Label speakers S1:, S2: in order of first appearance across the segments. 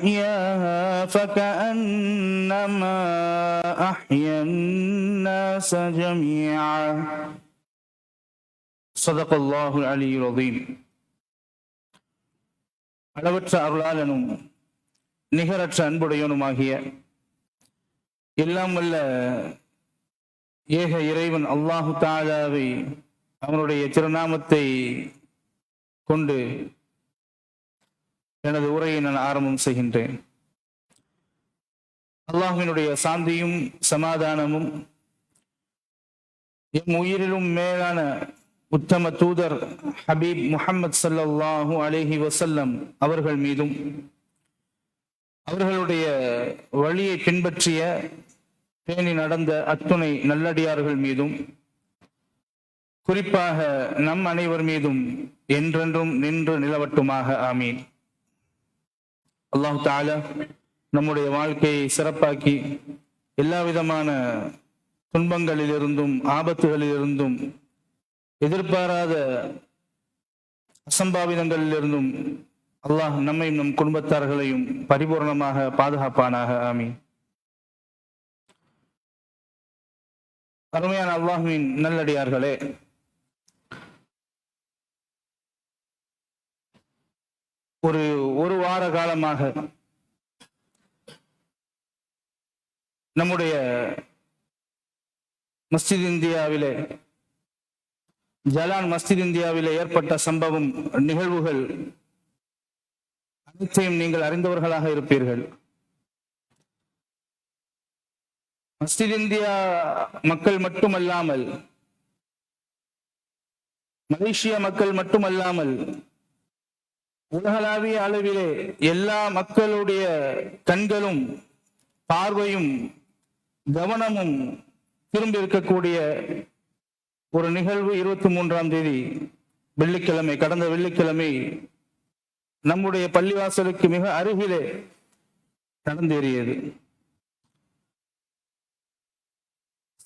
S1: أحياها فكأنما أحيا الناس جميعا صدق الله العلي العظيم. அளவற்ற அருளாளனும் நிகரற்ற அன்புடையவனுமாகிய எல்லாம் வல்ல ஏக இறைவன் அல்லாஹு தஆலாவை அவனுடைய திருநாமத்தை கொண்டு எனது உரையை நான் ஆரம்பம் செய்கின்றேன். அல்லாஹ்வினுடைய சாந்தியும் சமாதானமும் எம் உயிரிலும் மேலான உத்தம தூதர் ஹபீப் முஹம்மது ஸல்லல்லாஹு அலைஹி வஸல்லம் அவர்கள் மீதும் அவர்களுடைய வழியை பின்பற்றிய பேணி நடந்த அத்துணை நல்லடியார்கள் மீதும் குறிப்பாக நம் அனைவர் மீதும் என்றென்றும் நின்று நிலவட்டுமாக. ஆமீன். அல்லாஹ் தஆலா நம்முடைய வாழ்க்கையை சிறப்பாக்கி எல்லா விதமான துன்பங்களிலிருந்தும் ஆபத்துகளிலிருந்தும் எதிர்பாராத அசம்பாவிதங்களிலிருந்தும் அல்லாஹ் நம்மையும் நம் குடும்பத்தார்களையும் பரிபூர்ணமாக பாதுகாப்பானாக. ஆமீன். அருமையான அல்லாஹ்வின் நல்லடியார்களே, ஒரு வார காலமாக நம்முடைய மஸ்ஜித் இந்தியாவிலே ஜலான் மஸ்ஜித் இந்தியாவிலே ஏற்பட்ட சம்பவம் நிகழ்வுகள் அனைத்தையும் நீங்கள் அறிந்தவர்களாக இருப்பீர்கள். மஸ்ஜித் இந்தியா மக்கள் மட்டுமல்லாமல், மலேசியா மக்கள் மட்டுமல்லாமல், உலகளாவிய அளவிலே எல்லா மக்களுடைய கண்களும் பார்வையும் கவனமும் திரும்பி இருக்கக்கூடிய ஒரு நிகழ்வு 23ஆம் தேதி வெள்ளிக்கிழமை, கடந்த வெள்ளிக்கிழமை நம்முடைய பள்ளிவாசலுக்கு மிக அருகிலே நடந்தேறியது.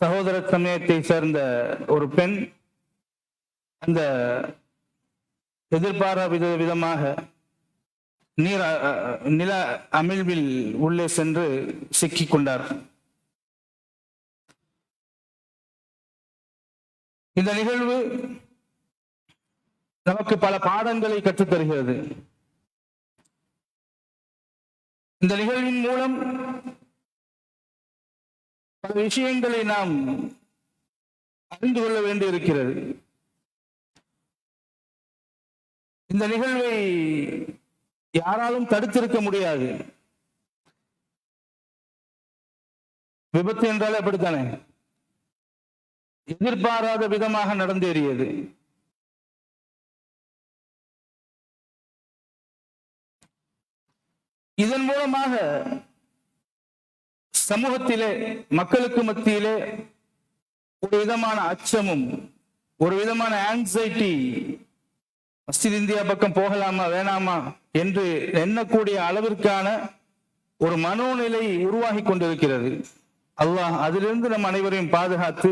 S1: சகோதர சமயத்தை சேர்ந்த ஒரு பெண் அந்த எதிர்பாராத விதமாக நில அமிழ்வில் உள்ளே சென்று சிக்கிக் கொண்டார். இந்த நிகழ்வு நமக்கு பல பாடங்களை கற்றுத் தருகிறது. இந்த நிகழ்வின் மூலம் பல விஷயங்களை நாம் அறிந்து கொள்ள வேண்டி இருக்கிறது. இந்த நிகழ்வை யாராலும் தடுத்திருக்க முடியாது. விபத்து என்றாலே அப்படித்தானே, எதிர்பாராத விதமாக நடந்தேறியது. இதன் மூலமாக சமூகத்திலே மக்களுக்கு மத்தியிலே ஒரு விதமான அச்சமும் ஒரு விதமான ஆங்ஸைட்டி, மஸ்ஜித் இந்தியா பக்கம் போகலாமா வேணாமா என்று எண்ணக்கூடிய அளவிற்கான ஒரு மனோநிலை உருவாகி கொண்டிருக்கிறது. அல்லாஹ் அதிலிருந்து நம் அனைவரையும் பாதுகாத்து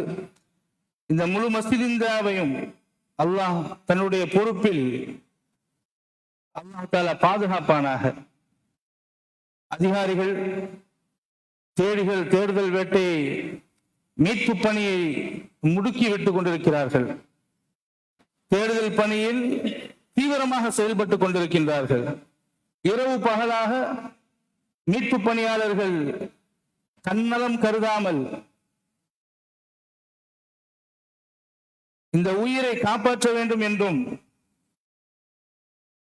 S1: இந்த முழு மஸ்ஜித் இந்தியாவையும் அல்லாஹ் தன்னுடைய பொறுப்பில் அல்லாஹ் தஆலா பாதுகாப்பானாக. அதிகாரிகள் தேடுதல் வேட்டையை, மீட்பு பணியை முடுக்கி விட்டுக் கொண்டிருக்கிறார்கள். தேடுதல் பணியில் தீவிரமாக செயல்பட்டுக் கொண்டிருக்கின்றார்கள். இரவு பகலாக மீட்பு பணியாளர்கள் தன்னலம் கருதாமல் இந்த உயிரை காப்பாற்ற வேண்டும் என்றும்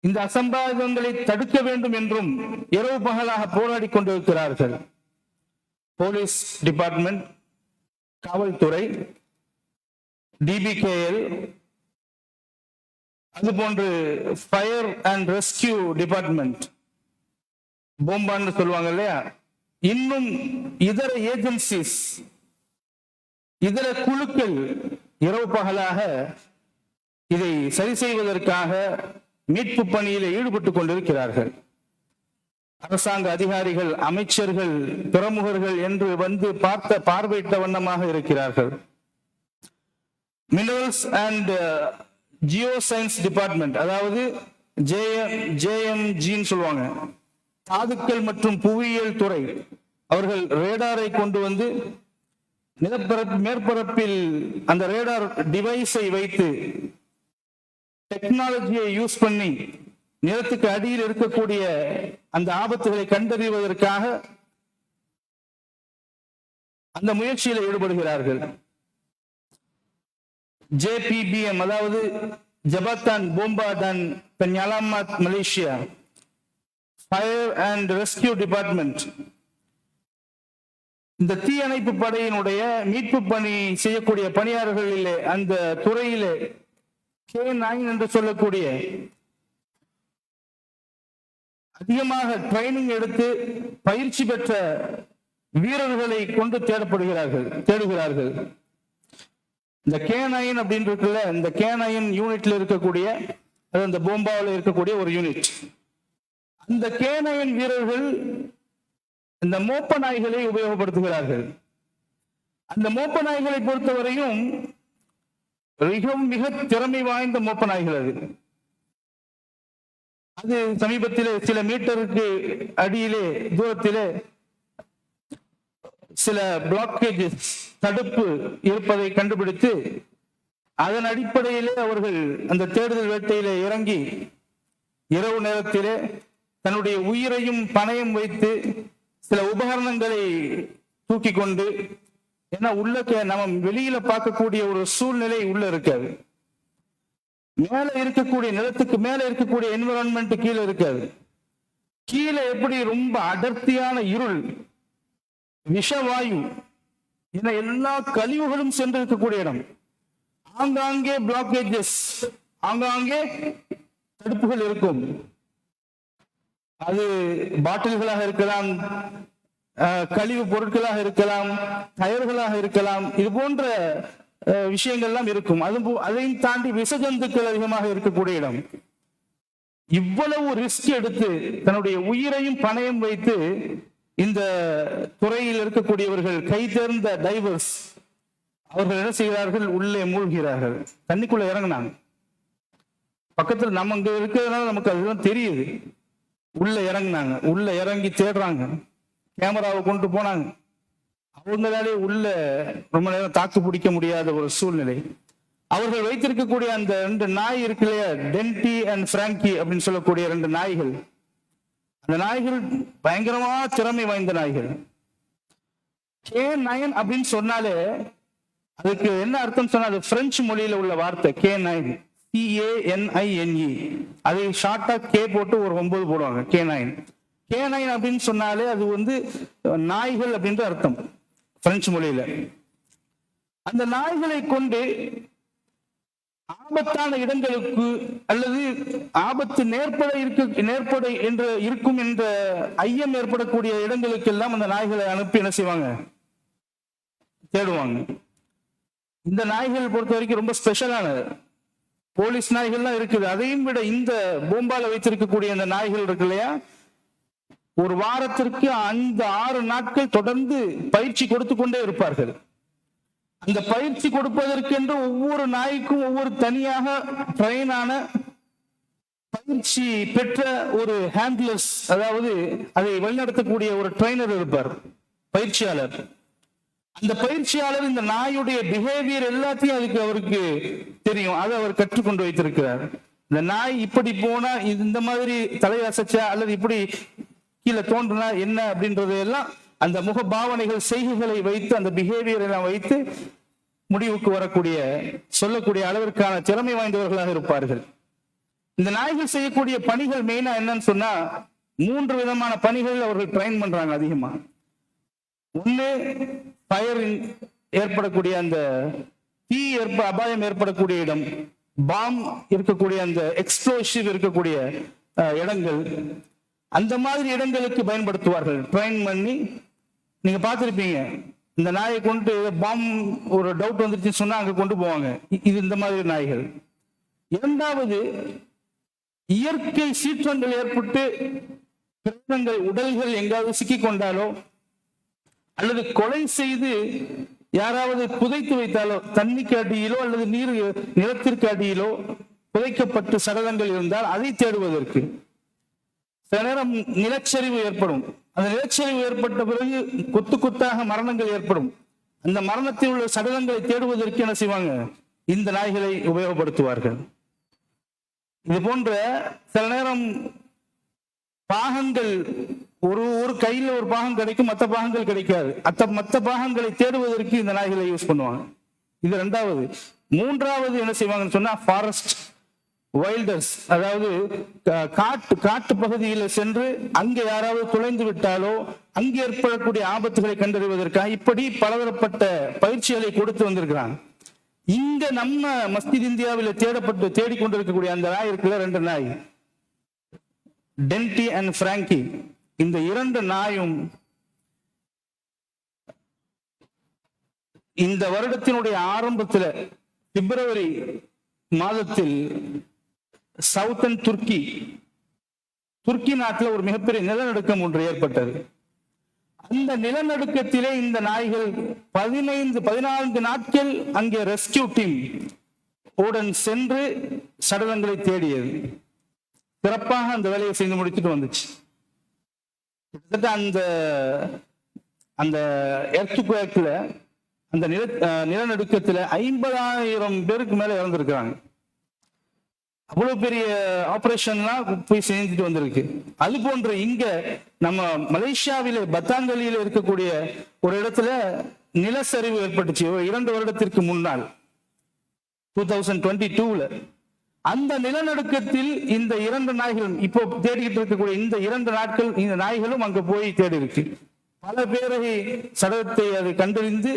S1: இந்த அசம்பாவிதங்களை தடுக்க வேண்டும் என்றும் இரவு பகலாக போராடி கொண்டிருக்கிறார்கள். போலீஸ் டிபார்ட்மெண்ட், காவல்துறை, DBKL, அதுபோன்று ஃபயர் அண்ட் ரெஸ்கியூ டிபார்ட்மெண்ட், போம்பான்னு சொல்லுவாங்க இல்லையா, இன்னும் இதர ஏஜென்சிஸ், இதர குழுக்கள் இரவு பகலாக இதை சரி செய்வதற்காக மீட்பு பணியில் ஈடுபட்டுக் கொண்டிருக்கிறார்கள். அரசாங்க அதிகாரிகள், அமைச்சர்கள், பிரமுகர்கள் என்று வந்து பார்வையிட்ட வண்ணமாக இருக்கிறார்கள். Minerals and Jio science department, அதாவது JMG சொல்லுவாங்க, தாதுக்கள் மற்றும் புவியியல் துறை அவர்கள் ரேடாரை கொண்டு வந்து மேற்பரப்பில் அந்த ரேடார் டிவைஸை வைத்து டெக்னாலஜியை யூஸ் பண்ணி நிலத்துக்கு அடியில் இருக்கக்கூடிய அந்த ஆபத்துகளை கண்டறிவதற்காக அந்த முயற்சியில் ஈடுபடுகிறார்கள். JPBM அதாவது ஜபத்தான் போம்பா தான் பென்யாலாமாத் Malaysia fire and rescue department இந்த தீயணைப்பு படையினுடைய மீட்பு பணி செய்யக்கூடிய பணியாளர்களிலே அந்த துறையிலே K9 என்று சொல்லக்கூடிய அதிகமாக ட்ரைனிங் எடுத்து பயிற்சி பெற்ற வீரர்களை கொண்டு தேடுகிறார்கள். இந்த K9 அப்படின்னு இருக்குல்ல, இந்த K9 யூனிட்ல இருக்கக்கூடிய அந்த போம்பாவில் இருக்கக்கூடிய ஒரு யூனிட். அந்த K9 வீரர்கள் இந்த மோப்ப நாய்களை உபயோகப்படுத்துகிறார்கள். அந்த மோப்ப நாய்களை பொறுத்தவரையும் மிக திறமை வாய்ந்த மோப்ப நாய்கள் அது சமீபத்திலே சில மீட்டருக்கு அடியிலே தூரத்திலே சில பிளாக்கேஜஸ் தடுப்பு இருப்பதை கண்டுபிடித்து அதன் அடிப்படையிலே அவர்கள் அந்த தேடுதல் வேட்டையிலே இறங்கி இரவு நேரத்திலே தன்னுடைய உயிரையும் பணயம் வைத்து சில உபகரணங்களை தூக்கி கொண்டு, ஏன்னா உள்ள நம்ம வெளியில பார்க்கக்கூடிய ஒரு சூழ்நிலை உள்ள இருக்காது. மேல இருக்கக்கூடிய நிலத்துக்கு மேல இருக்கக்கூடிய என்விரான்மெண்ட் கீழே இருக்காது. கீழே எப்படி ரொம்ப அடர்த்தியான இருள், விஷவாயு என எல்லா கழிவுகளும் சென்று இருக்கக்கூடிய இடம். ஆங்காங்கே பிளாக்கேஜஸ், ஆங்காங்கே தடுப்புகள் இருக்கும். அது பாட்டில்களாக இருக்கலாம், கழிவு பொருட்களாக இருக்கலாம், டயர்களாக இருக்கலாம், இது போன்ற விஷயங்கள்லாம் இருக்கும். அதையும் தாண்டி விஷஜந்துக்கள் அதிகமாக இருக்கக்கூடிய இடம். இவ்வளவு ரிஸ்க் எடுத்து தன்னுடைய உயிரையும் பணயம் வைத்து இந்த துறையில் இருக்கக்கூடியவர்கள், கை தேர்ந்த டைவர்ஸ், அவர்கள் என்ன செய்கிறார்கள்? உள்ளே மூழ்கிறார்கள். தண்ணிக்குள்ள இறங்கினாங்க. பக்கத்துல நம்ம இங்க இருக்கிறதுனால நமக்கு அதுதான் தெரியுது. உள்ள இறங்கினாங்க. உள்ள இறங்கி தேடுறாங்க. கேமராவை கொண்டு போனாங்க. அவங்களாலே உள்ள ரொம்ப நேரம் தாக்கு பிடிக்க முடியாத ஒரு சூழ்நிலை. அவர்கள் வைத்திருக்கக்கூடிய அந்த 2 நாய் இருக்கு இல்லையா, டென்டி அண்ட் பிராங்கி அப்படின்னு சொல்லக்கூடிய 2 நாய்கள், அந்த நாய்கள் பயங்கரமா திறமை வாய்ந்த நாய்கள். K9 அப்படின்னு சொன்னாலே அதுக்கு என்ன அர்த்தம் சொன்னா, அது பிரெஞ்சு மொழியில உள்ள வார்த்தை K9, CANINE. அதை ஷார்ட்டா K போட்டு ஒரு 9 போடுவாங்க. K9 அப்படின்னு சொன்னாலே அது நாய்கள் அப்படின்ற அர்த்தம் பிரெஞ்சு மொழியில. அந்த நாய்களை கொண்டு ஆபத்தான இடங்களுக்கு அல்லது ஆபத்து நேர்பட என்று இருக்கும் என்ற ஐயம் ஏற்படக்கூடிய இடங்களுக்கு எல்லாம் அந்த நாய்களை அனுப்பி என்ன செய்வாங்க? தேடுவாங்க. இந்த நாய்கள் பொறுத்த வரைக்கும் ரொம்ப ஸ்பெஷலானது. போலீஸ் நாய்கள்லாம் இருக்குது. அதையும் விட இந்த போம்பால வைத்திருக்கக்கூடிய அந்த நாய்கள் இருக்கு இல்லையா, ஒரு வாரத்திற்கு 6 நாட்கள் தொடர்ந்து பயிற்சி கொடுத்து கொண்டே இருப்பார்கள். அந்த பயிற்சி கொடுப்பதற்கென்று ஒவ்வொரு நாய்க்கும் ஒவ்வொரு தனியாக ட்ரெயினான பயிற்சி பெற்ற ஒரு ஹேண்ட்லர்ஸ், அதாவது அதை வழிநடத்தக்கூடிய ஒரு ட்ரெயினர் இருப்பார், பயிற்சியாளர். அந்த பயிற்சியாளர் இந்த நாயுடைய பிஹேவியர் எல்லாத்தையும் அவருக்கு தெரியும். அதை அவர் கற்றுக்கொண்டு வைத்திருக்கிறார். இந்த நாய் இப்படி போனா இந்த மாதிரி தலையசைச்சா அல்லது இப்படி கீழே தோன்றுனா என்ன அப்படின்றது எல்லாம் அந்த முக பாவனைகள், செய்கைகளை வைத்து, அந்த பிஹேவியர் எல்லாம் வைத்து முடிவுக்கு வரக்கூடிய, சொல்லக்கூடிய அளவிற்கான திறமை வாய்ந்தவர்களாக இருப்பார்கள். இந்த நாய்கள் செய்யக்கூடிய பணிகள் மெயினா என்னன்னு சொன்னா 3 விதமான பணிகள் அவர்கள் ட்ரெயின் பண்றாங்க அதிகமா. ஒண்ணு, ஃபயர் ஏற்படக்கூடிய அந்த தீ அபாயம் ஏற்படக்கூடிய இடம், பாம் இருக்கக்கூடிய அந்த எக்ஸ்ப்ளோசிவ் இருக்கக்கூடிய இடங்கள், அந்த மாதிரி இடங்களுக்கு பயன்படுத்துவார்கள். ட்ரெயின் பண்ணி நீங்க பார்த்திருப்பீங்க, இந்த நாயை கொண்டு பாம் ஒரு டவுட் வந்துருச்சுன்னு சொன்னா அங்க கொண்டு போவாங்க. இது இந்த மாதிரி நாய்கள். இரண்டாவது, இயற்கை சீற்றங்கள் ஏற்பட்டு பிராணங்கள், உடல்கள் எங்காவது சிக்கி கொண்டாலோ அல்லது கொலை செய்து யாராவது புதைத்து வைத்தாலோ, தண்ணிக்கு அடியிலோ அல்லது நிலத்திற்கு அடியிலோ புதைக்கப்பட்டு சடலங்கள் இருந்தால் அதை தேடுவதற்கு. சில நேரம் நிலச்சரிவு ஏற்படும். அந்த நிலச்சரிவு ஏற்பட்ட பிறகு கொத்து கொத்தாக மரணங்கள் ஏற்படும். அந்த மரணத்தில் உள்ள சடலங்களை தேடுவதற்கு என்ன செய்வாங்க? இந்த நாய்களை உபயோகப்படுத்துவார்கள். இது போன்ற சில நேரம் பாகங்கள், ஒரு கையில ஒரு பாகம் கிடைக்கும், மற்ற பாகங்கள் கிடைக்காது. மற்ற பாகங்களை தேடுவதற்கு இந்த நாய்களை யூஸ் பண்ணுவாங்க. இது இரண்டாவது. மூன்றாவது என்ன செய்வாங்கன்னு சொன்னா ஃபாரஸ்ட் வைல்டர்ஸ், அதாவது காட்டு பகுதியில் சென்று அங்கே யாராவது துளைந்து விட்டாலோ அங்கே ஏற்படக்கூடிய ஆபத்துகளை கண்டறிவதற்காக இப்படி பலதரப்பட்ட பயிற்சிகளை கொடுத்து வந்திருக்கிறாங்க. இங்க நம்ம மஸ்ஜித் இந்தியாவில் தேடிக்கொண்டிருக்கக்கூடிய அந்த நாய் இருக்குல்ல, 2 நாய், டென்டி அண்ட் பிராங்கி. இந்த 2 நாயும் இந்த வருடத்தினுடைய ஆரம்பத்தில் பிப்ரவரி மாதத்தில் சவுத்தன் துர்க்கி நாட்டில் ஒரு மிகப்பெரிய நிலநடுக்கம் ஒன்று ஏற்பட்டது. அந்த நிலநடுக்கத்திலே இந்த நாய்கள் 14 நாட்கள் அங்கே ரெஸ்கியூ டீம் உடன் சென்று சடலங்களை தேடியது. சிறப்பாக அந்த வேலையை செய்து முடிச்சுட்டு வந்துச்சு. கிட்டத்தட்ட அந்த எர்த்குவேக்ல, அந்த நிலநடுக்கத்துல 50,000 பேருக்கு மேல இறந்திருக்கிறாங்க. அவ்வளவு பெரிய ஆபரேஷன்லாம் போய் செஞ்சுட்டு வந்திருக்கு. அது போன்று இங்க நம்ம மலேசியாவிலே பத்தாங்கலியில இருக்கக்கூடிய ஒரு இடத்துல நிலச்சரிவு ஏற்பட்டுச்சு 2 வருடத்திற்கு முன்னால், 2022ல. அந்த நிலநடுக்கத்தில் இந்த 2 நாய்களும் இப்போ தேடிக்கிட்டு இருக்கக்கூடிய இந்த 2 நாட்கள் இந்த நாய்களும் அங்க போய் தேடி இருக்கு. பல பேரை சடலத்தை அதை கண்டறிந்து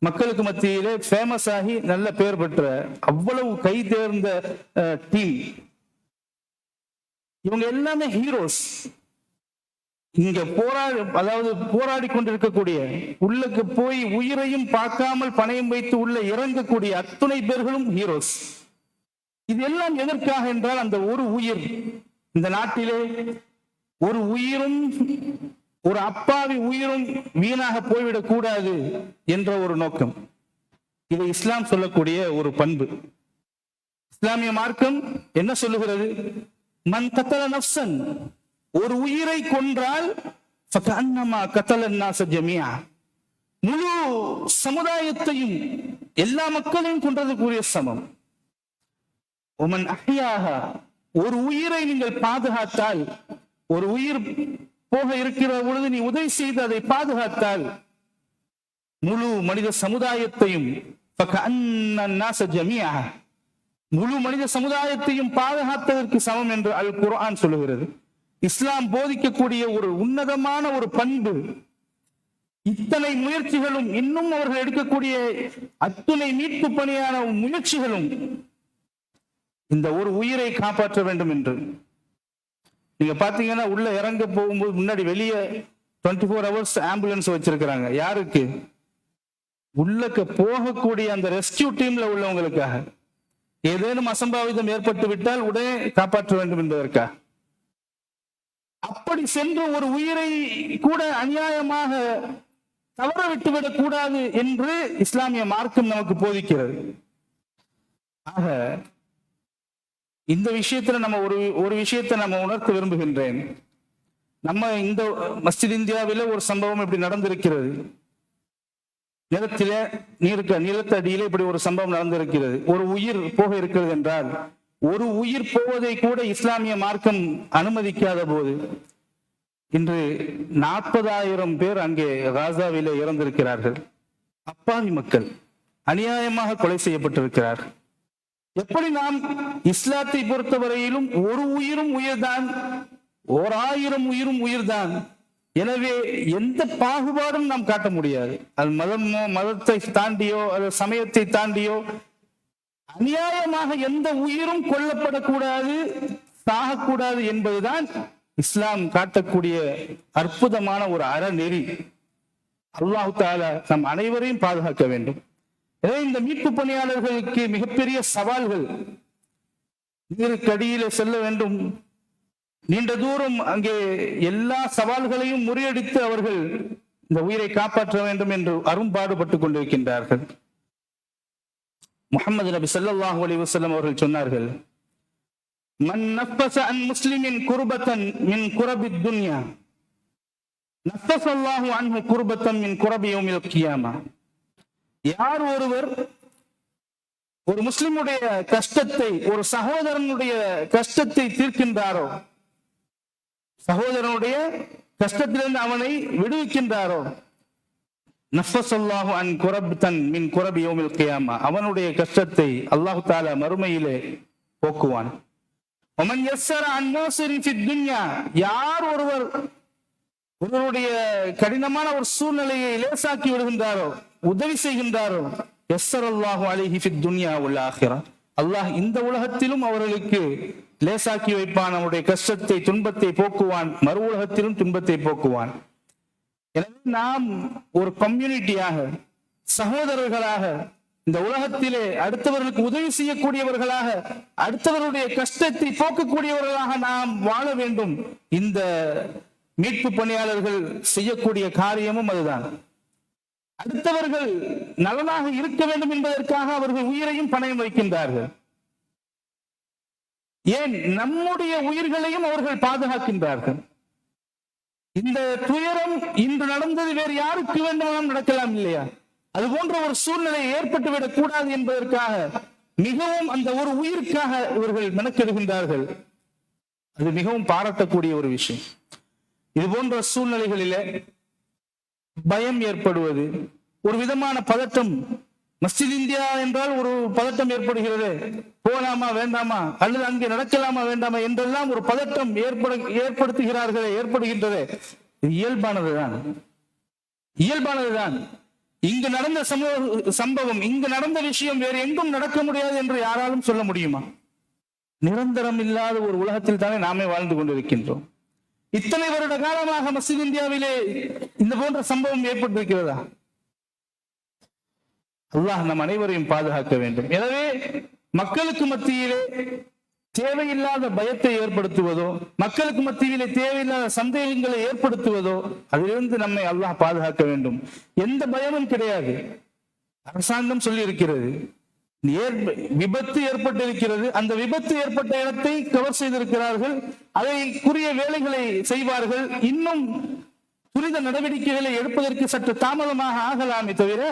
S1: மக்களுக்கு மத்தியிலே ஃபேமஸ் ஆகி நல்ல பெயர் பெற்ற அவ்வளவு கை தேர்ந்த டீம். இவங்க எல்லாமே ஹீரோஸ். இங்க போராடி கொண்டிருக்கக்கூடிய, உள்ளுக்கு போய் உயிரையும் பார்க்காமல் பணயம் வைத்து உள்ள இறங்கக்கூடிய அத்துணை பேர்களும் ஹீரோஸ். இது எல்லாம் எதற்காக என்றால், அந்த ஒரு உயிர், இந்த நாட்டிலே ஒரு உயிரும், ஒரு அப்பாவி உயிரும் வீணாக போய்விடக் கூடாது என்ற ஒரு நோக்கம். இது இஸ்லாம் சொல்லக்கூடிய ஒரு பண்பு. இஸ்லாமிய மார்க்கம் என்ன சொல்லுகிறது? மன் கத்தல நஃப்ஸன், ஒரு உயிரை கொன்றால் ஃபகஅன்னமா கத்தலன் நாஸ ஜமீஆ, முழு சமுதாயத்தையும் எல்லா மக்களையும் கொன்றதுக்குரிய சமம். ஒமன் அஹ்யாஹா, ஒரு உயிரை நீங்கள் பாதுகாத்தால், ஒரு உயிர் போக இருக்கிற பொழுது நீ உதவி செய்து அதை பாதுகாத்தால் முழு மனித சமுதாயத்தையும், முழு மனித சமுதாயத்தையும் பாதுகாத்ததற்கு சமம் என்று அல் குர்ஆன் சொல்லுகிறது. இஸ்லாம் போதிக்கக்கூடிய ஒரு உன்னதமான ஒரு பண்பு. இத்தனை முயற்சிகளும், இன்னும் அவர்கள் எடுக்கக்கூடிய அத்துணை மீட்பு பணியான முயற்சிகளும் இந்த ஒரு உயிரை காப்பாற்ற வேண்டும் என்று. நீங்க பாத்தீங்கன்னா உள்ள இறங்க போகும்போது முன்னாடி வெளியே 24 hours ஆம்புலன்ஸ் வச்சிருக்கிறாங்க. யாருக்கு? உள்ளக்க போகக்கூடிய அந்த ரெஸ்கியூ டீம்ல உள்ளவங்களுக்காக. ஏதேனும் அசம்பாவிதம் ஏற்பட்டு விட்டால் உடனே காப்பாற்ற வேண்டும் என்பதற்காக. அப்படி சென்று ஒரு உயிரை கூட அநியாயமாக தவற விட்டுவிடக் கூடாது என்று இஸ்லாமிய மார்க்கம் நமக்கு போதிக்கிறது. ஆக இந்த விஷயத்துல நம்ம ஒரு விஷயத்தை நம்ம உணர்த்த விரும்புகின்றேன். நம்ம இந்த மஸ்ஜித் இந்தியாவில ஒரு சம்பவம் இப்படி நடந்திருக்கிறது. நிலத்தடியில இப்படி ஒரு சம்பவம் நடந்திருக்கிறது. ஒரு உயிர் போக இருக்கிறது என்றால், ஒரு உயிர் போவதை கூட இஸ்லாமிய மார்க்கம் அனுமதிக்காத போது இன்று 40,000 பேர் அங்கே காசாவிலே இறந்திருக்கிறார்கள். அப்பாவி மக்கள் அநியாயமாக கொலை செய்யப்பட்டிருக்கிறார். எப்படி நாம் இஸ்லாத்தை பொறுத்தவரையிலும் ஒரு உயிரும் உயிர்தான், 1000 உயிரும் உயிர்தான். எனவே எந்த பாகுபாடும் நாம் காட்ட முடியாது. அது மதத்தை தாண்டியோ அது சமயத்தை தாண்டியோ அநியாயமாக எந்த உயிரும் கொல்லப்படக்கூடாது, சாகக்கூடாது என்பதுதான் இஸ்லாம் காட்டக்கூடிய அற்புதமான ஒரு அறநெறி. அல்லாஹ் தஆலா நம் அனைவரையும் பாதுகாக்க வேண்டும். இந்த மீட்பு பணியாளர்களுக்கு மிகப்பெரிய சவால்கள். நீருக்கடியில செல்ல வேண்டும், நீண்ட தூரம் அங்கே எல்லா சவால்களையும் முறியடித்து அவர்கள் இந்த உயிரை காப்பாற்ற வேண்டும் என்று அரும்பாடுபட்டுக் கொண்டிருக்கின்றார்கள். முஹம்மது நபி ஸல்லல்லாஹு அலைஹி வஸல்லம் அவர்கள் சொன்னார்கள், மன் நஃபஸ அன் முஸ்லிமின் குர்பத்தன் மின் குரபித் துன்யா நஃபஸல்லாஹு அன்ஹு குர்பத்தன் மின் குரபி யௌமில் கியாமா. யார் ஒருவர் ஒரு முஸ்லிமுடைய கஷ்டத்தை, ஒரு சகோதரனுடைய கஷ்டத்தை தீர்க்கின்றாரோ, சகோதரனுடைய கஷ்டத்திலிருந்து அவனை விடுவிக்கின்றாரோ, நஃபஸல்லாஹு அன் குரபத்தன் மின் குரபி யௌமில் கியாமா, அவனுடைய கஷ்டத்தை அல்லாஹ் தஆலா மறுமையிலே போக்குவான். ومن يسر عن موسر في الدنيا, யார் ஒருவர் ஒருவருடைய கடினமான ஒரு சூழ்நிலையை லேசாக்கி விடுகின்றாரோ, உதவி செய்கின்றாரோ, யஸ்ஸரல்லாஹு அலைஹி ஃபித் துன்யா வல் ஆখিরা, அல்லாஹ் இந்த உலகத்திலும் அவர்களுக்கு லேசாக்கி வைப்பான். அவருடைய கஷ்டத்தை, துன்பத்தை போக்குவான், மறு உலகத்திலும் துன்பத்தை போக்குவான். எனவே நாம் ஒரு கம்யூனிட்டியாக, சகோதரர்களாக, இந்த உலகத்திலே அடுத்தவர்களுக்கு உதவி செய்யக்கூடியவர்களாக, அடுத்தவருடைய கஷ்டத்தை போக்கக்கூடியவர்களாக நாம் வாழ வேண்டும். இந்த மீட்பு பணியாளர்கள் செய்யக்கூடிய காரியமும் அதுதான். அடுத்தவர்கள் நலனாக இருக்க வேண்டும் என்பதற்காக அவர்கள் உயிரையும் பணயம் வைக்கின்றார்கள். ஏன், நம்முடைய உயிர்களையும் அவர்கள் பாதுகாக்கின்றார்கள். இந்த துயரம் இன்று நடந்தது வேறு யாருக்கு வேண்டுமானாலும் நடக்கலாம் இல்லையா? அது போன்ற ஒரு சூழ்நிலை ஏற்பட்டுவிடக் கூடாது என்பதற்காக மிகவும் அந்த ஒரு உயிருக்காக இவர்கள் மெனக்கெடுகின்றார்கள். அது மிகவும் பாராட்டக்கூடிய ஒரு விஷயம். இது போன்ற சூழ்நிலைகளிலே பயம் ஏற்படுவது, ஒரு விதமான பதட்டம், மஸ்ஜித் இந்தியா என்றால் ஒரு பதட்டம் ஏற்படுகிறது, போகலாமா வேண்டாமா, அல்லது அங்கே நடக்கலாமா வேண்டாமா என்றெல்லாம் ஒரு பதட்டம் ஏற்படுகின்றது. இது இயல்பானதுதான், இயல்பானதுதான். இங்கு நடந்த சம்பவம், இங்கு நடந்த விஷயம் வேறு எங்கும் நடக்க முடியாது என்று யாராலும் சொல்ல முடியுமா? நிரந்தரம் இல்லாத ஒரு உலகத்தில் தானே நாமே வாழ்ந்து கொண்டிருக்கின்றோம். இத்தனை வருட காலமாக மஸ்ஜித் இந்தியாவிலே இந்த போன்ற சம்பவம் ஏற்பட்டிருக்கிறதா? அல்லாஹ் நம் அனைவரையும் பாதுகாக்க வேண்டும். எனவே மக்களுக்கு மத்தியிலே தேவையில்லாத பயத்தை ஏற்படுத்துவதோ, மக்களுக்கு மத்தியிலே தேவையில்லாத சந்தேகங்களை ஏற்படுத்துவதோ, அதிலிருந்து நம்மை அல்லாஹ் பாதுகாக்க வேண்டும். எந்த பயமும் கிடையாது. அரசாங்கம் சொல்லி இருக்கிறது, விபத்து ஏற்பட்டிருக்கிறது, அந்த விபத்து ஏற்பட்ட இடத்தை கவர் செய்திருக்கிறார்கள், அதைக்குரிய வேலைகளை செய்வார்கள். இன்னும் துரித நடவடிக்கைகளை எடுப்பதற்கு சற்று தாமதமாக ஆகலாமே தவிர,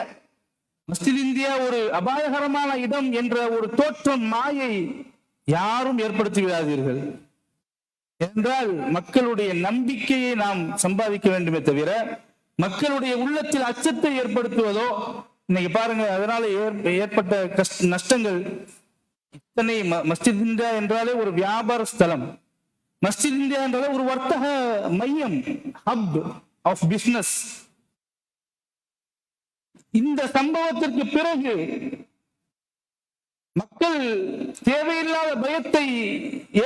S1: மஸ்ஜித் இந்தியா ஒரு அபாயகரமான இடம் என்ற ஒரு தோற்றம், மாயை யாரும் ஏற்படுத்தி விடாதீர்கள். என்றால் மக்களுடைய நம்பிக்கையை நாம் சம்பாதிக்க வேண்டுமே தவிர, மக்களுடைய உள்ளத்தில் அச்சத்தை ஏற்படுத்துவதோ, இன்னைக்கு பாருங்க, அதனால ஏற்பட்ட நஷ்டங்கள் இத்தனை. மஸ்ஜித் இந்தியா என்றாலே ஒரு வியாபார ஸ்தலம், மஸ்ஜித் இந்தியா என்றாலே ஒரு வர்த்தக மையம், ஹப் ஆஃப் பிசினஸ். இந்த சம்பவத்திற்கு பிறகு மக்கள் தேவையில்லாத பயத்தை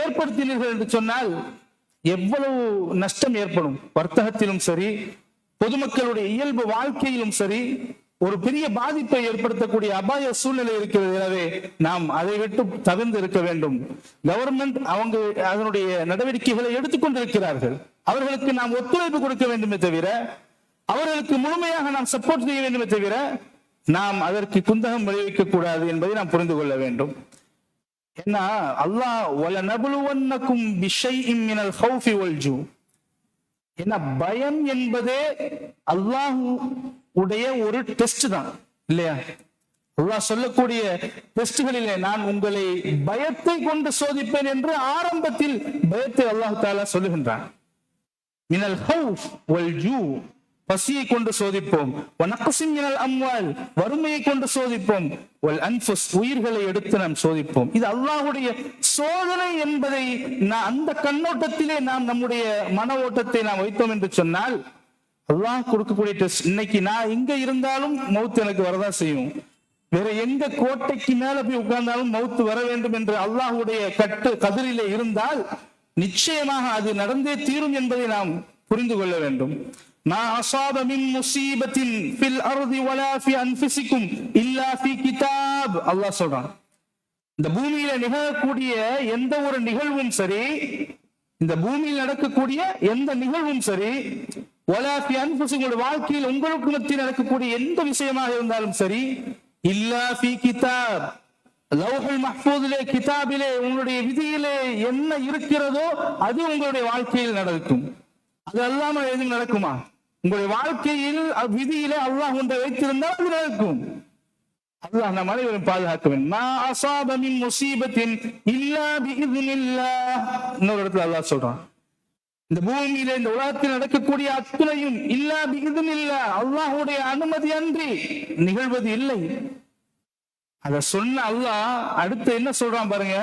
S1: ஏற்படுத்தினீர்கள் என்று சொன்னால் எவ்வளவு நஷ்டம் ஏற்படும். வர்த்தகத்திலும் சரி, பொதுமக்களுடைய இயல்பு வாழ்க்கையிலும் சரி, ஒரு பெரிய பாதிப்பை ஏற்படுத்தக்கூடிய அபாய சூழ்நிலை இருக்கிறது. எனவே நாம் அதை விட்டு தவிர்த்து இருக்க வேண்டும். கவர்மெண்ட் அவங்க அதனுடைய நடவடிக்கைகளை எடுத்துக்கொண்டிருக்கிறார்கள். அவர்களுக்கு நாம் ஒத்துழைப்பு கொடுக்க வேண்டுமே தவிர, அவர்களுக்கு முழுமையாக நாம் சப்போர்ட் செய்ய வேண்டுமே தவிர, நாம் அதற்கு குந்தகம் விளைவிக்க கூடாது என்பதை நாம் புரிந்து கொள்ள வேண்டும். ஏன்னா அல்லாஹ் வலநபுலுவன்னக்கும் பிஷைஇம் மினல் ஹௌஃபி வல் ஜூ, என்ன பயம் என்பதே அல்லாஹ் உடைய ஒரு டெஸ்ட் தான் இல்லையா? அல்லாஹ் சொல்லக்கூடிய டெஸ்ட்களிலே நான் உங்களை பயத்தை கொண்டு சோதிப்பேன் என்று ஆரம்பத்தில் பயத்தை அல்லாஹ் தஆலா சொல்லுகின்றான். மினல் ஹௌஃப் வல் ஜூ, பசியை கொண்டு சோதிப்போம், வனக்ஸிம் மினல் அம்வால், வறுமையை கொண்டு சோதிப்போம், வல் அன்ஃபுஸ், உயிர்களை எடுத்து நாம் சோதிப்போம். இது அல்லாஹ்வுடைய சோதனை என்பதை அந்த கண்ணோட்டத்திலே நாம் நம்முடைய மன ஓட்டத்தை நாம் வைத்தோம் என்று சொன்னால், அல்லாஹ் கொடுக்கக்கூடிய டெஸ்ட். இன்னைக்கு நான் எங்க இருந்தாலும் மௌத் எனக்கு வரதான் செய்யும், வேற எங்க கோட்டைக்கு மேல போய் உட்கார்ந்தாலும் மௌத் வர வேண்டும் என்று அல்லாஹ்வுடைய கதிரிலே இருந்தால் நிச்சயமாக அது நடந்தே தீரும் என்பதை நாம் புரிந்து கொள்ள வேண்டும். மா அஸாப மின் முஸீபத்தின் ஃபில் அர்தி வலா ஃபி அன்ஃபுசிக்கும் இல்லா ஃபி கிதாப், அல்லாஹ் சொல்றான். இந்த பூமியில நிகழக்கூடிய எந்த ஒரு நிகழ்வும் சரி, இந்த பூமியில் நடக்கக்கூடிய எந்த நிகழ்வும் சரி, வலா ஃபி அன்ஃபுசிக்கும், வாழ்க்கையில் உங்களுக்கு மத்தியில் நடக்கக்கூடிய எந்த விஷயமாக இருந்தாலும் சரி, இல்லா ஃபி கிதாப், லௌஹுல் மஹ்ஃபூதிலே கிதாபிலே உங்களுடைய விதியிலே என்ன இருக்கிறதோ அது உங்களுடைய வாழ்க்கையில் நடக்கும். அது அல்லாம எதுவும் நடக்குமா? உங்களுடைய வாழ்க்கையில் விதியிலே அல்லாஹ் ஒன்றை வைத்திருந்தால் அது நடக்கும். அல்லாஹ் நம் அனைவரும் பாதுகாக்க வேண்டும். மா அஸாப மின் முஸீபத்தின் இல்லா பிஇذنில்லாஹ். இன்னொரு இடத்துல அல்லாஹ் சொல்றான், இந்த பூமியில இந்த உலகத்தில் நடக்கக்கூடிய அத்தனையும் இல்லா பிஇذنில்லாஹ், அல்லாஹ்வுடைய அனுமதி அன்றி நிகழ்வது இல்லை. அத சொன்ன அல்லாஹ் அடுத்து என்ன சொல்றான் பாருங்க.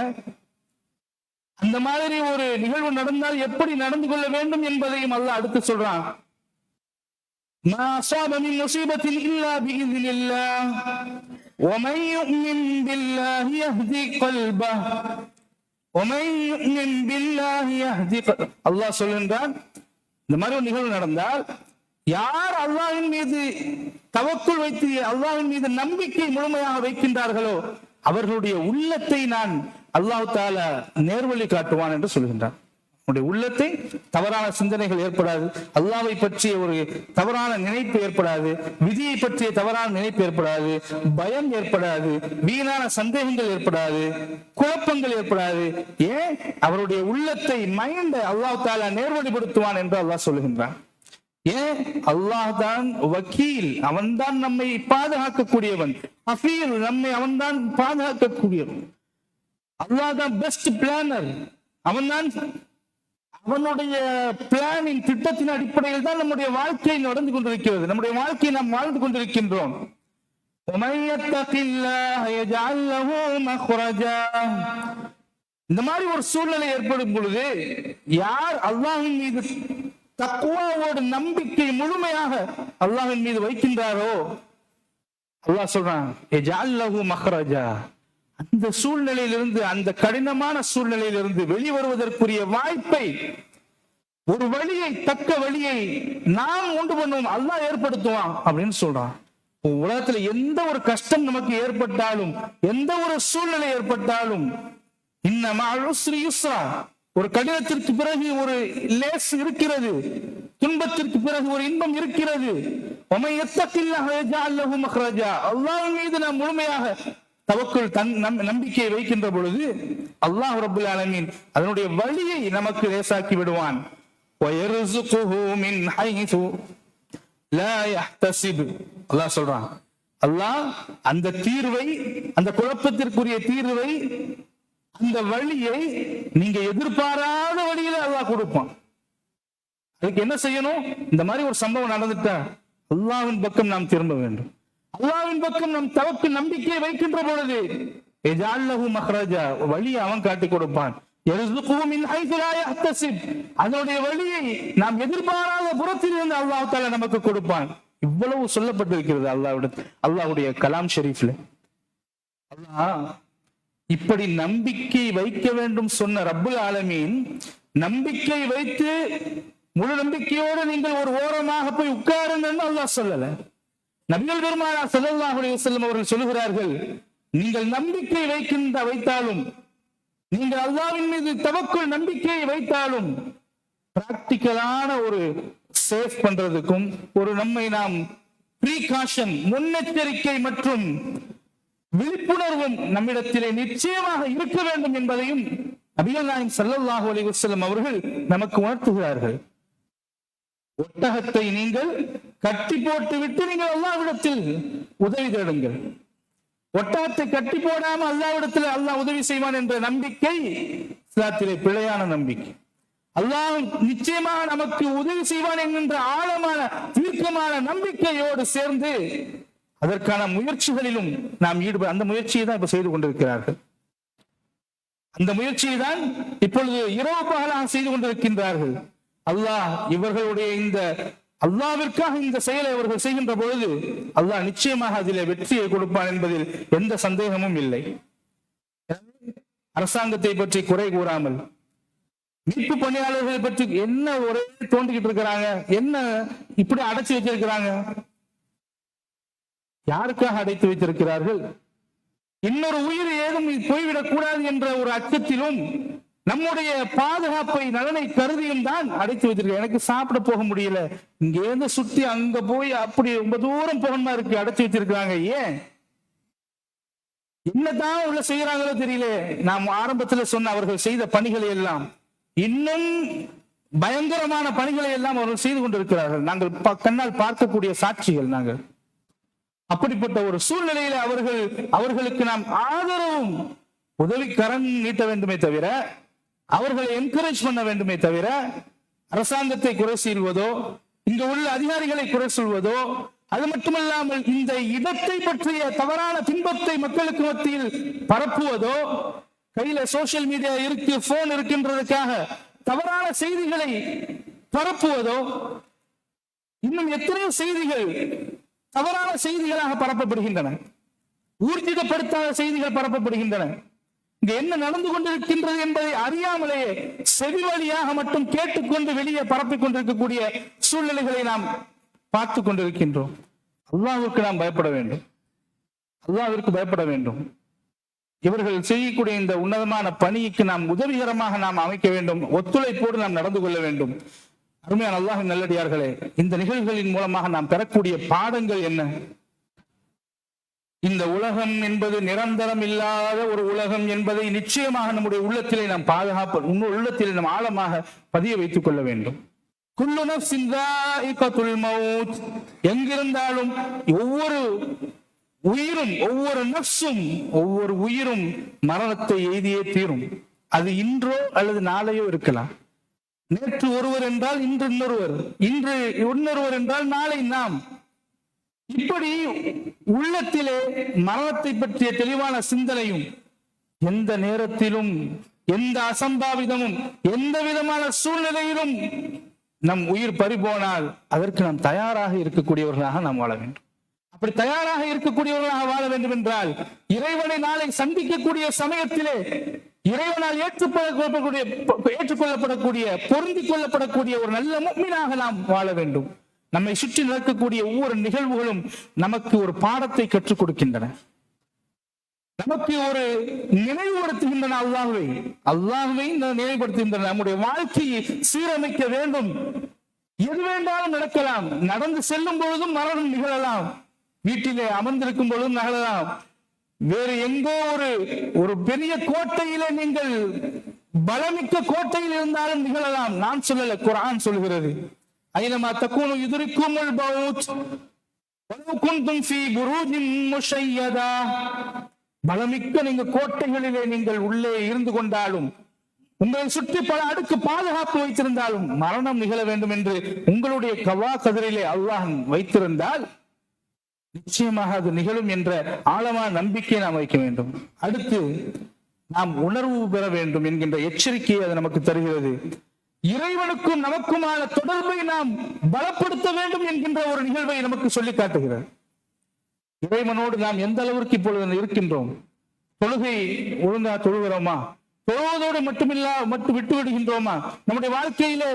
S1: அந்த மாதிரி ஒரு நிகழ்வு நடந்தால் எப்படி நடந்து கொள்ள வேண்டும் என்பதையும் அல்லாஹ் அடுத்து சொல்றான். மா அஸாப மின் முஸீபத்தின் இல்லா பிஇذنில்லாஹ் ومن يؤمن بالله يهدي قلبه ومن يؤمن بالله يهدي قلبه. அல்லாஹ் சொல்றான், இந்த மாதிரி ஒரு நிகழ்வு நடந்தால் யார் அல்லாஹ்வின் மீது தவக்குல் வைத்து அல்லாஹ்வின் மீது நம்பிக்கை முழுமையாக வைக்கின்றார்களோ அவர்களுடைய உள்ளத்தை நான் அல்லாஹ் தஆலா நேர்வழி காட்டுவான் என்று சொல்கின்றான். உங்களுடைய உள்ளத்தை தவறான சிந்தனைகள் ஏற்படாது, அல்லாஹ்வை பற்றிய ஒரு தவறான நினைப்பு ஏற்படாது, விதியை பற்றிய தவறான நினைப்பு ஏற்படாது, பயம் ஏற்படாது, வீணான சந்தேகங்கள் ஏற்படாது, குழப்பங்கள் ஏற்படாது. ஏன்? அவருடைய உள்ளத்தை மைண்ட் அல்லாஹ் தஆலா நேர்வழிப்படுத்துவான் என்று அல்லாஹ் சொல்லுகின்றான். ஏன்? அல்லாஹ் தான் வக்கீல், அவன்தான் நம்மை பாதுகாக்கக்கூடியவன். ஹஃபீல், நம்மை அவன்தான் பாதுகாக்கக்கூடியவன். அல்லாஹ் தான் பெஸ்ட் பிளானர், அவன்தான் அவனுடைய பிளானின் திட்டத்தின் அடிப்படையில் தான் நம்முடைய வாழ்க்கை நடந்து கொண்டிருக்கிறது, நம்முடைய வாழ்க்கையை நாம் வாழ்ந்து கொண்டிருக்கின்றோம். இந்த மாதிரி ஒரு சூழ்நிலை ஏற்படும் பொழுது யார் அல்லாஹ்வின் மீது தக்வாவோடு நம்பிக்கை முழுமையாக அல்லாஹ்வின் மீது வைக்கின்றாரோ அல்லாஹ் சொல்றான், அந்த சூழ்நிலையிலிருந்து, அந்த கடினமான சூழ்நிலையிலிருந்து வெளிவருவதற்குரிய வாய்ப்பை, ஒரு வழியை, தக்க வழியை நாம் உண்டு பண்ணுவோம், அல்லாஹ் ஏற்படுத்துவான் அப்படின்னு சொல்றான். உலகத்துல எந்த ஒரு கஷ்டம் நமக்கு ஏற்பட்டாலும், எந்த ஒரு சூழ்நிலை ஏற்பட்டாலும், இன்னமல் உஸ்ரி யுஸ்ரா, ஒரு கடினத்திற்கு பிறகு ஒரு லேஸ் இருக்கிறது, துன்பத்திற்கு பிறகு ஒரு இன்பம் இருக்கிறது. வமன் யத்தகில்லாஹ யஜஅல் லஹு மக்ரஜா. அல்லாஹ்வின் மீது நாம் முழுமையாக தவக்குல் நம்பிக்கை வைக்கின்ற பொழுது அல்லாஹ் ரப்புல் ஆலமீன் அதனுடைய வழியை நமக்கு லேசாக்கி விடுவான். வயர்ஸுகுஹு மின் ஹைஸு லா யஹ்தஸிப். அல்லாஹ் சொல்றான், அல்லாஹ் அந்த தீர்வை, அந்த குழப்பத்திற்குரிய தீர்வை, அந்த வழியை நீங்க எதிர்பாராத வழியில அல்லாஹ் கொடுப்பான். அதுக்கு என்ன செய்யணும்? இந்த மாதிரி ஒரு சம்பவம் நடந்துட்டா அல்லாஹ்வின் பக்கம் நாம் திரும்ப வேண்டும். அல்லாஹ்வின் பக்கம் நம் தவக்கு நம்பிக்கை வைக்கின்ற பொழுது வழியை அவன் காட்டி கொடுப்பான். அதனுடைய வழியை நாம் எதிர்பாராத புறத்தில் இருந்து அல்லாஹ் தஆலா நமக்கு கொடுப்பான். இவ்வளவு சொல்லப்பட்டிருக்கிறது அல்லாஹ்வுடைய கலாம் ஷரீஃப்ல. அல்லாஹ் இப்படி நம்பிக்கை வைக்க வேண்டும் சொன்ன ரப்புல் ஆலமீன், நம்பிக்கை வைத்து முழு நம்பிக்கையோடு நீங்கள் ஒரு ஓரமாக போய் உட்காருங்கன்னு அல்லாஹ் சொல்லல. நபிகள் பெருமானார் ஸல்லல்லாஹு அலைஹி வஸல்லம் அவர்கள் சொல்கிறார்கள், நீங்கள் நம்பிக்கை வைத்தாலும், நீங்கள் அல்லாஹ்வின் மீது தவக்குல் நம்பிக்கையை வைத்தாலும், பிராக்டிக்கலான ஒரு சேஃப் பண்றதுக்கும், ஒரு நம்மை நாம் ப்ரீகாஷன், முன்னெச்சரிக்கை மற்றும் விழிப்புணர்வும் நம்மிடத்திலே நிச்சயமாக இருக்க வேண்டும் என்பதையும் நபிகள் நாயகம் ஸல்லல்லாஹு அலைஹி வஸல்லம் அவர்கள் நமக்கு உணர்த்துகிறார்கள். ஒட்டகத்தை நீங்கள் கட்டி போட்டு விட்டு நீங்கள் அல்லாஹ்விடத்தில் உதவி தேடுங்கள். ஒட்டகத்தை கட்டி போடாம அல்லாஹ்விடத்தில் அல்லாஹ் உதவி செய்வான் என்ற நம்பிக்கை இஸ்லாத்திலே பிழையான நம்பிக்கை. அல்லாஹ் நிச்சயமாக நமக்கு உதவி செய்வான் என்கின்ற ஆழமான தீர்க்கமான நம்பிக்கையோடு சேர்ந்து அதற்கான முயற்சிகளிலும் நாம் அந்த முயற்சியை தான் இப்ப செய்து கொண்டிருக்கிறார்கள். அந்த முயற்சியை தான் இப்பொழுது இரவு பகலாக செய்து கொண்டிருக்கின்றார்கள். அல்லாஹ் இவர்களுடைய இந்த அல்லாஹ்விற்காக இந்த செயலை அவர்கள் செய்கின்ற பொழுது அல்லாஹ் நிச்சயமாக அதிலே வெற்றியை கொடுப்பான் என்பதில் எந்த சந்தேகமும் இல்லை. அரசாங்கத்தை பற்றி குறை கூறாமல், மீட்பு பணியாளர்களை பற்றி என்ன ஒரே தோண்டிக்கிட்டு இருக்கிறாங்க, என்ன இப்படி அடைச்சு வச்சிருக்கிறாங்க, யாருக்காக அடைத்து வைத்திருக்கிறார்கள்? இன்னொரு உயிர் ஏதும் போய்விடக் கூடாது என்ற ஒரு அச்சத்திலும் நம்முடைய பாதுகாப்பை நலனை கருதியும் தான் அடைத்து வைத்திருக்க. எனக்கு சாப்பிட போக முடியல, இங்க இருந்து சுத்தி அங்க போய் அப்படி ரொம்ப தூரம் போகணுமா இருக்கு, அடைச்சு வச்சிருக்காங்க. ஏன்? என்னதான் உள்ள செய்யறாங்களோ தெரியல. நாம் ஆரம்பத்தில் சொன்ன அவர்கள் செய்த பணிகளை எல்லாம் இன்னும் பயங்கரமான பணிகளை எல்லாம் அவர்கள் செய்து கொண்டிருக்கிறார்கள். நாங்கள் கண்ணால் பார்க்கக்கூடிய சாட்சிகள். நாங்கள் அப்படிப்பட்ட ஒரு சூழ்நிலையில அவர்களுக்கு நாம் ஆதரவும் உதவி கரம் நீட்ட வேண்டுமே தவிர, அவர்களை என்கரேஜ் பண்ண வேண்டுமே தவிர, அரசாங்கத்தை குறை சொல்வதோ, இங்க உள்ள அதிகாரிகளை குறை சொல்வதோ, அது மட்டுமல்லாமல் இந்த இடத்தை பற்றிய தவறான பின்பத்தை மக்களுக்கு மத்தியில் பரப்புவதோ, கையில சோசியல் மீடியா இருக்கு, போன் இருக்கின்றதுக்காக தவறான செய்திகளை பரப்புவதோ, இன்னும் எத்தனையோ செய்திகள் தவறான செய்திகளாக பரப்பப்படுகின்றன, ஊர்ஜிதப்படுத்தாத செய்திகள் பரப்பப்படுகின்றன. இங்க என்ன நடந்து கொண்டிருக்கின்றது என்பதை அறியாமலேயே செவி வழியாக மட்டும் கேட்டுக்கொண்டு வெளியே பரப்பிக் கொண்டிருக்கக்கூடிய சூழ்நிலைகளை நாம் பார்த்து கொண்டிருக்கின்றோம். அல்லாஹ்வுக்கு நாம் பயப்பட வேண்டும், அல்லாஹ்விற்கு பயப்பட வேண்டும். இவர்கள் செய்யக்கூடிய இந்த உன்னதமான பணிக்கு நாம் உதவிகரமாக நாம் அமைக்க வேண்டும், ஒத்துழைப்போடு நாம் நடந்து கொள்ள வேண்டும். அருமையான அல்லாஹ்வின் நல்லடியார்களே, இந்த நிகழ்வுகளின் மூலமாக நாம் பெறக்கூடிய பாடங்கள் என்ன? இந்த உலகம் என்பது நிரந்தரம் இல்லாத ஒரு உலகம் என்பதை நிச்சயமாக நம்முடைய உள்ளத்திலே நாம் உள்ளத்திலே நாம் ஆழமாக பதிய வைத்துக் கொள்ள வேண்டும். குல்லு நஃப்ஸின் ذائقத்துல் மௌத். எங்கிருந்தாலும் ஒவ்வொரு உயிரும், ஒவ்வொரு நஃப்ஸும், ஒவ்வொரு உயிரும் மரணத்தை எய்தியே தீரும். அது இன்றோ அல்லது நாளையோ இருக்கலாம். நேற்று ஒருவர் என்றால் இன்று இன்னொருவர், இன்று இன்னொருவர் என்றால் நாளை நாம். இப்படி உள்ளத்திலே மரணத்தை பற்றிய தெளிவான சிந்தனையும், எந்த நேரத்திலும் எந்த அசம்பாவிதமும் எந்த விதமான சூழ்நிலையிலும் நம் உயிர் பறிபோனால் அதற்கு நாம் தயாராக இருக்கக்கூடியவர்களாக நாம் வாழ வேண்டும். அப்படி தயாராக இருக்கக்கூடியவர்களாக வாழ வேண்டும் என்றால், இறைவனை நாளை சந்திக்கக்கூடிய சமயத்திலே இறைவனால் ஏற்றுக்கொள்ளப்படக்கூடிய, பொருந்திக் கொள்ளப்படக்கூடிய ஒரு நல்ல முஃமினாக நாம் வாழ வேண்டும். நம்மை சுற்றி நடக்கக்கூடிய ஒவ்வொரு நிகழ்வுகளும் நமக்கு ஒரு பாடத்தை கற்றுக் கொடுக்கின்றன, நமக்கு ஒரு நினைவுபடுத்துகின்றன. அல்லாஹ்வை நினைவுபடுத்துகின்றன. நம்முடைய வாழ்க்கையை சீரமைக்க வேண்டும். எது வேண்டாலும் நடக்கலாம். நடந்து செல்லும் பொழுதும் மரணம் நிகழலாம், வீட்டிலே அமர்ந்திருக்கும் பொழுதும் நிகழலாம், வேறு எங்கோ ஒரு பெரிய கோட்டையிலே நீங்கள் பலமிக்க கோட்டையில் இருந்தாலும் நிகழலாம். நான் சொல்லல, குர்ஆன் சொல்கிறது. ஐனமா தகூனு யுத்ரிக்குமுல் மௌத் வலவ் குன்தும் ஃபீ புரூஜின் முஷய்யதா. பலமிக்க நீங்க கோட்டைகளிலே நீங்கள் உள்ளே இருந்து கொண்டாலும், உங்களை சுற்றி பல அடுக்கு பாதுகாப்பு வைத்திருந்தாலும், மரணம் நிகழ வேண்டும் என்று உங்களுடைய கவா கதிரிலே அல்லாஹ் வைத்திருந்தால் நிச்சயமாக அது நிகழும் என்ற ஆழமான நம்பிக்கையை நாம் வைக்க வேண்டும். அடுத்து நாம் உணர்வு பெற வேண்டும் என்கின்ற எச்சரிக்கையை அது நமக்கு தருகிறது. இறைவனுக்கும் நமக்குமான தொடர்பை நாம் பலப்படுத்த வேண்டும் என்கின்ற ஒரு நிகழ்வை நமக்கு சொல்லி காட்டுகிறார். இறைவனோடு நாம் எந்த அளவிற்கு இப்பொழுது இருக்கின்றோம்? தொழுகை ஒழுங்கா தொழுகிறோமா? தொழுவதோடு மட்டும் விட்டு விடுகின்றோமா? நம்முடைய வாழ்க்கையிலே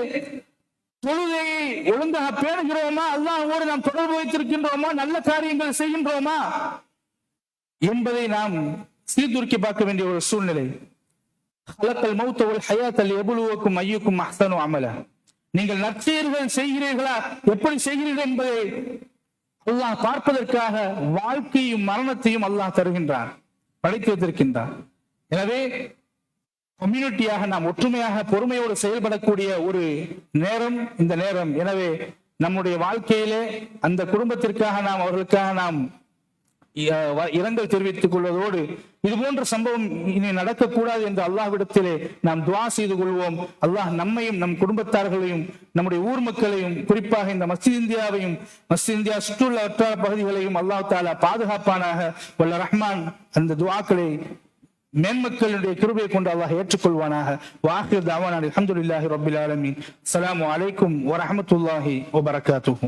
S1: தொழுகையை ஒழுங்காக பேணுகிறோமா? அல்லாஹ்வோடு நாம் தொடர்பு வைத்திருக்கின்றோமா? நல்ல காரியங்கள் செய்கின்றோமா என்பதை நாம் சீர்தூக்கி பார்க்க வேண்டிய ஒரு சூழ்நிலை. நீங்கள் நற்செயல்கள் செய்கிறீர்களா, எப்படி செய்கிறீர்கள் என்பதை அல்லாஹ் பார்ப்பதற்காக வாழ்க்கையும் மரணத்தையும் அல்லாஹ் தருகின்றான், படைத்து வைத்திருக்கின்றான். எனவே கம்யூனிட்டியாக நாம் ஒற்றுமையாக பொறுமையோடு செயல்படக்கூடிய ஒரு நேரம் இந்த நேரம். எனவே நம்முடைய வாழ்க்கையிலே அந்த குடும்பத்திற்காக நாம், அவர்களுக்காக நாம் இரங்கல் தெரிவித்துக் கொள்வதோடு, இது போன்ற சம்பவம் இனி நடக்கக்கூடாது என்று அல்லாஹ்விடத்திலே நாம் துஆ செய்து கொள்வோம். அல்லாஹ் நம்மையும் நம் குடும்பத்தார்களையும் நம்முடைய ஊர் மக்களையும் குறிப்பாக இந்த மஸ்ஜித் இந்தியாவையும் மஸ்ஜித் இந்தியா சுற்றுள்ள வட்டார பகுதிகளையும் அல்லாஹ் தஆலா பாதுகாப்பானாக. வல்ல ரஹ்மான் அந்த துஆக்களை மேன்மக்களுடைய கிருபையை கொண்டு அல்லாஹ் ஏற்றுக்கொள்வானாக. வாஹிர் தஅவானா அல்ஹம்துலில்லாஹி ரப்பில் ஆலமீன். அஸ்ஸலாமு அலைக்கும் வரஹ்மத்துல்லாஹி வபரகாத்துஹு.